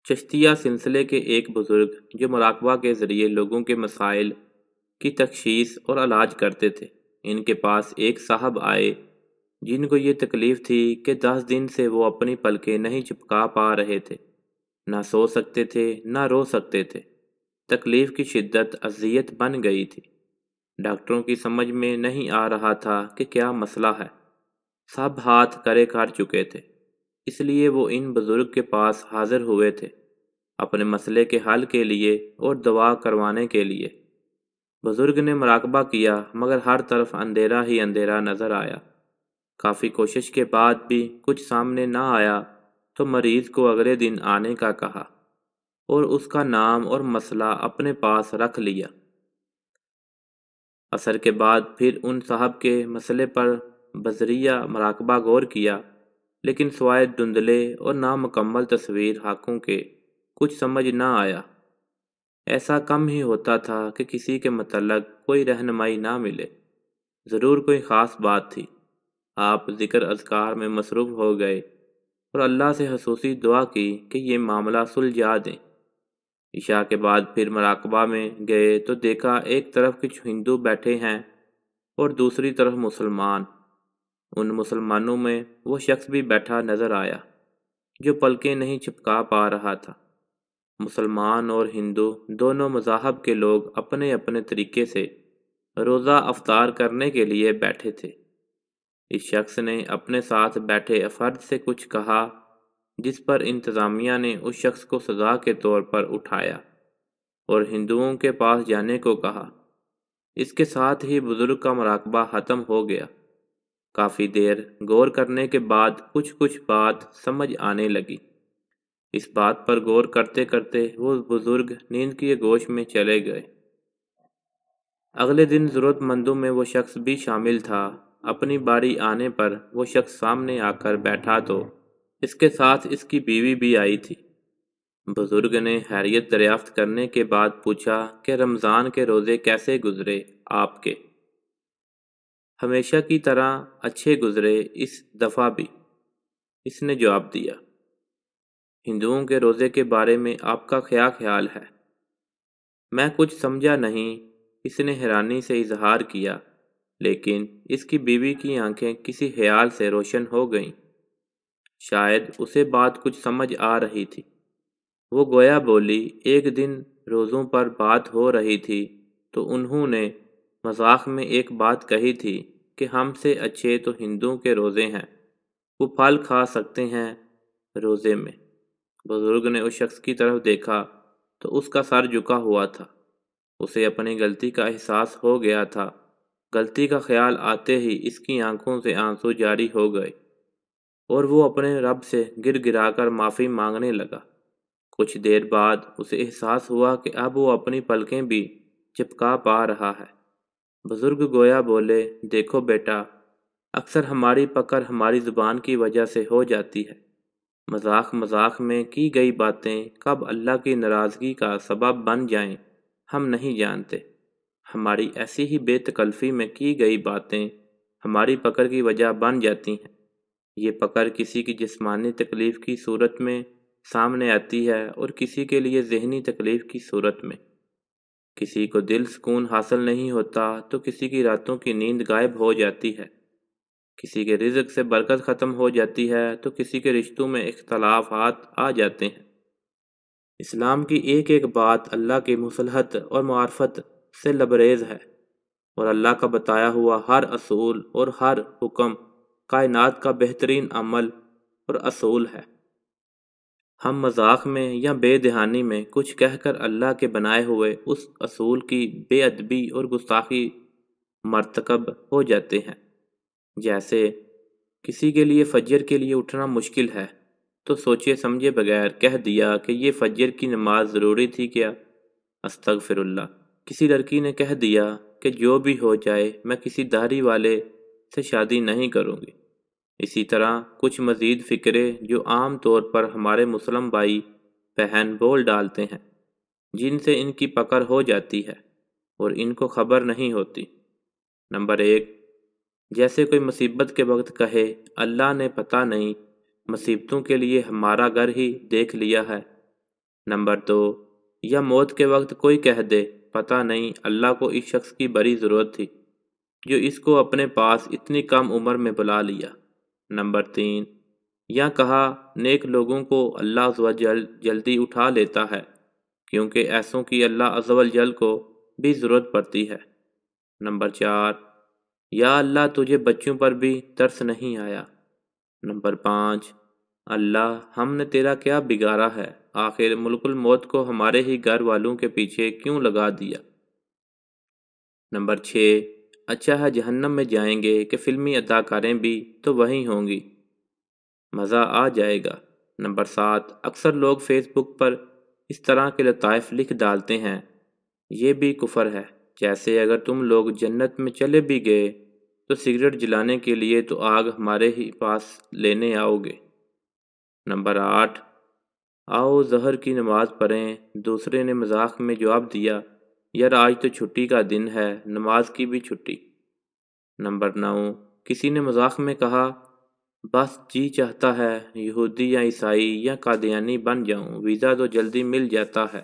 چشتیہ سلسلے کے ایک بزرگ جو مراقبہ کے ذریعے لوگوں کے مسائل کی تشخیص اور علاج کرتے تھے، ان کے پاس ایک صاحب آئے جن کو یہ تکلیف تھی کہ 10 دن سے وہ اپنی پلکیں نہیں چپکا پا رہے تھے، نہ سو سکتے تھے نہ رو سکتے تھے۔ تکلیف کی شدت اذیت بن گئی تھی۔ ڈاکٹروں کی سمجھ میں نہیں آ رہا تھا کہ کیا مسئلہ ہے۔ سب ہاتھ کرے کر چکے تھے، اس لیے وہ ان بزرگ کے پاس حاضر ہوئے تھے اپنے مسئلے کے حل کے لیے اور دعا کروانے کے لیے۔ بزرگ نے مراقبہ کیا مگر ہر طرف اندھیرا ہی اندھیرا نظر آیا۔ کافی کوشش کے بعد بھی کچھ سامنے نہ آیا تو مریض کو اگلے دن آنے کا کہا اور اس کا نام اور مسئلہ اپنے پاس رکھ لیا۔ عصر کے بعد پھر ان صاحب کے مسئلے پر بذریعہ مراقبہ غور کیا، لیکن سوائے دھندلے اور نامکمل تصویر آنکھوں کے کچھ سمجھ نہ آیا۔ ایسا کم ہی ہوتا تھا کہ کسی کے متعلق کوئی رہنمائی نہ ملے۔ ضرور کوئی خاص بات تھی۔ آپ ذکر اذکار میں مصروف ہو گئے اور اللہ سے خصوصی دعا کی کہ یہ معاملہ سلجھا دیں۔ عشاء کے بعد پھر مراقبہ میں گئے تو دیکھا ایک طرف کچھ ہندو بیٹھے ہیں اور دوسری طرف مسلمان۔ ان مسلمانوں میں وہ شخص بھی بیٹھا نظر آیا جو پلکیں نہیں چپکا پا رہا تھا۔ مسلمان اور ہندو دونوں مذاہب کے لوگ اپنے اپنے طریقے سے روزہ افطار کرنے کے لیے بیٹھے تھے۔ اس شخص نے اپنے ساتھ بیٹھے فرد سے کچھ کہا، جس پر انتظامیہ نے اس شخص کو سزا کے طور پر اٹھایا اور ہندوؤں کے پاس جانے کو کہا۔ اس کے ساتھ ہی بزرگ کا مراقبہ ختم ہو گیا۔ کافی دیر غور کرنے کے بعد کچھ بات سمجھ آنے لگی۔ اس بات پر غور کرتے کرتے وہ بزرگ نیند کی گوش میں چلے گئے۔ اگلے دن ضرورت مندوں میں وہ شخص بھی شامل تھا۔ اپنی باری آنے پر وہ شخص سامنے آ کر بیٹھا تو اس کے ساتھ اس کی بیوی بھی آئی تھی۔ بزرگ نے خیریت دریافت کرنے کے بعد پوچھا کہ رمضان کے روزے کیسے گزرے آپ کے؟ ہمیشہ کی طرح اچھے گزرے، اس دفعہ بھی، اس نے جواب دیا۔ ہندوؤں کے روزے کے بارے میں آپ کا کیا خیال ہے؟ میں کچھ سمجھا نہیں، اس نے حیرانی سے اظہار کیا، لیکن اس کی بیوی کی آنکھیں کسی خیال سے روشن ہو گئیں۔ شاید اسے بات کچھ سمجھ آ رہی تھی۔ وہ گویا بولی، ایک دن روزوں پر بات ہو رہی تھی تو انہوں نے مذاق میں ایک بات کہی تھی کہ ہم سے اچھے تو ہندوؤں کے روزے ہیں، وہ پھل کھا سکتے ہیں روزے میں۔ بزرگ نے اس شخص کی طرف دیکھا تو اس کا سر جھکا ہوا تھا۔ اسے اپنی غلطی کا احساس ہو گیا تھا۔ غلطی کا خیال آتے ہی اس کی آنکھوں سے آنسو جاری ہو گئے اور وہ اپنے رب سے گر گرا کر معافی مانگنے لگا۔ کچھ دیر بعد اسے احساس ہوا کہ اب وہ اپنی پلکیں بھی چپکا پا رہا ہے۔ بزرگ گویا بولے، دیکھو بیٹا، اکثر ہماری پکڑ ہماری زبان کی وجہ سے ہو جاتی ہے۔ مذاق میں کی گئی باتیں کب اللہ کی ناراضگی کا سبب بن جائیں ہم نہیں جانتے۔ ہماری ایسی ہی بے تکلفی میں کی گئی باتیں ہماری پکڑ کی وجہ بن جاتی ہیں۔ یہ پکڑ کسی کی جسمانی تکلیف کی صورت میں سامنے آتی ہے اور کسی کے لیے ذہنی تکلیف کی صورت میں۔ کسی کو دل سکون حاصل نہیں ہوتا تو کسی کی راتوں کی نیند غائب ہو جاتی ہے۔ کسی کے رزق سے برکت ختم ہو جاتی ہے تو کسی کے رشتوں میں اختلافات آ جاتے ہیں۔ اسلام کی ایک ایک بات اللہ کی مصلحت اور معرفت سے لبریز ہے، اور اللہ کا بتایا ہوا ہر اصول اور ہر حکم کائنات کا بہترین عمل اور اصول ہے۔ ہم مذاق میں یا بے دہانی میں کچھ کہہ کر اللہ کے بنائے ہوئے اس اصول کی بے ادبی اور گستاخی مرتکب ہو جاتے ہیں۔ جیسے کسی کے لیے فجر کے لیے اٹھنا مشکل ہے تو سوچے سمجھے بغیر کہہ دیا کہ یہ فجر کی نماز ضروری تھی کیا؟ استغفر اللہ۔ کسی لڑکی نے کہہ دیا کہ جو بھی ہو جائے میں کسی داڑھی والے سے شادی نہیں کروں گی۔ اسی طرح کچھ مزید فکرے جو عام طور پر ہمارے مسلم بھائی بہن بول ڈالتے ہیں، جن سے ان کی پکڑ ہو جاتی ہے اور ان کو خبر نہیں ہوتی۔ نمبر 1، جیسے کوئی مصیبت کے وقت کہے، اللہ نے پتہ نہیں مصیبتوں کے لیے ہمارا گھر ہی دیکھ لیا ہے۔ نمبر 2، یا موت کے وقت کوئی کہہ دے پتہ نہیں اللہ کو اس شخص کی بڑی ضرورت تھی جو اس کو اپنے پاس اتنی کم عمر میں بلا لیا۔ نمبر 3، یا کہا نیک لوگوں کو اللہ عز و جل جلدی اٹھا لیتا ہے کیونکہ ایسوں کی اللہ عز و جل کو بھی ضرورت پڑتی ہے۔ نمبر 4، یا اللہ تجھے بچوں پر بھی ترس نہیں آیا۔ نمبر 5، اللہ ہم نے تیرا کیا بگاڑا ہے، آخر ملک الموت کو ہمارے ہی گھر والوں کے پیچھے کیوں لگا دیا۔ نمبر 6، اچھا ہے جہنم میں جائیں گے کہ فلمی اداکاریں بھی تو وہیں ہوں گی، مزہ آ جائے گا۔ نمبر 7، اکثر لوگ فیس بک پر اس طرح کے لطائف لکھ ڈالتے ہیں، یہ بھی کفر ہے، جیسے اگر تم لوگ جنت میں چلے بھی گئے تو سگریٹ جلانے کے لیے تو آگ ہمارے ہی پاس لینے آؤ گے۔ نمبر 8، آؤ ظہر کی نماز پڑھیں۔ دوسرے نے مذاق میں جواب دیا، یار آج تو چھٹی کا دن ہے، نماز کی بھی چھٹی۔ نمبر 9، کسی نے مذاق میں کہا، بس جی چاہتا ہے یہودی یا عیسائی یا قادیانی بن جاؤں، ویزا تو جلدی مل جاتا ہے۔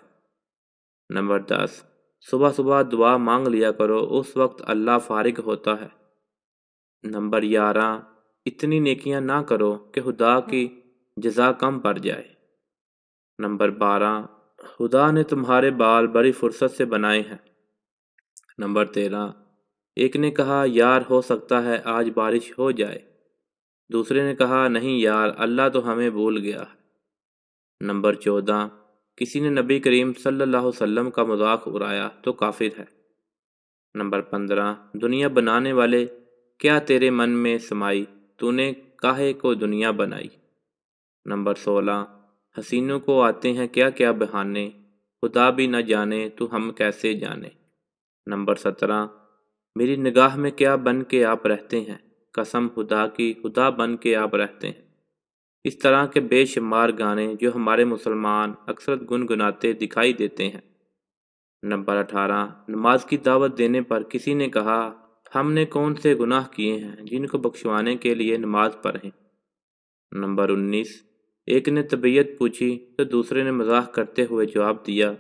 نمبر 10، صبح صبح دعا مانگ لیا کرو، اس وقت اللہ فارغ ہوتا ہے۔ نمبر 11، اتنی نیکیاں نہ کرو کہ خدا کی جزا کم پڑ جائے۔ نمبر 12، خدا نے تمہارے بال بڑی فرصت سے بنائے ہیں۔ نمبر 13، ایک نے کہا یار ہو سکتا ہے آج بارش ہو جائے، دوسرے نے کہا نہیں یار اللہ تو ہمیں بھول گیا ہے۔ نمبر 14، کسی نے نبی کریم صلی اللہ علیہ وسلم کا مذاق اڑایا تو کافر ہے۔ نمبر 15، دنیا بنانے والے کیا تیرے من میں سمائی، تو نے کاہے کو دنیا بنائی۔ نمبر 16، حسینوں کو آتے ہیں کیا کیا بہانے، خدا بھی نہ جانے تو ہم کیسے جانے۔ نمبر 17، میری نگاہ میں کیا بن کے آپ رہتے ہیں، قسم خدا کی خدا بن کے آپ رہتے ہیں۔ اس طرح کے بے شمار گانے جو ہمارے مسلمان اکثر گنگناتے دکھائی دیتے ہیں۔ نمبر 18، نماز کی دعوت دینے پر کسی نے کہا ہم نے کون سے گناہ کیے ہیں جن کو بخشوانے کے لیے نماز پڑھیں۔ نمبر 19، ایک نے طبیعت پوچھی تو دوسرے نے مزاح کرتے ہوئے جواب دیا۔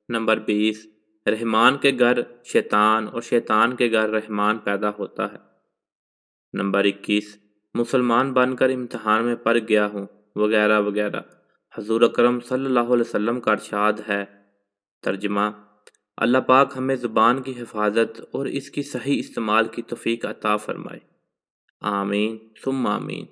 نمبر 20، رحمان کے گھر شیطان اور شیطان کے گھر رحمان پیدا ہوتا ہے۔ نمبر 21، مسلمان بن کر امتحان میں پڑ گیا ہوں، وغیرہ وغیرہ۔ حضور اکرم صلی اللہ علیہ وسلم کا ارشاد ہے۔ ترجمہ، اللہ پاک ہمیں زبان کی حفاظت اور اس کی صحیح استعمال کی توفیق عطا فرمائے، آمین ثم آمین۔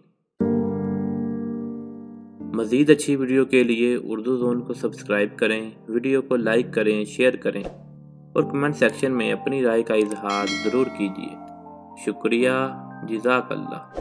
مزید اچھی ویڈیو کے لیے اردو زون کو سبسکرائب کریں، ویڈیو کو لائک کریں، شیئر کریں اور کمنٹ سیکشن میں اپنی رائے کا اظہار ضرور کیجیے۔ شکریہ، جزاک اللہ۔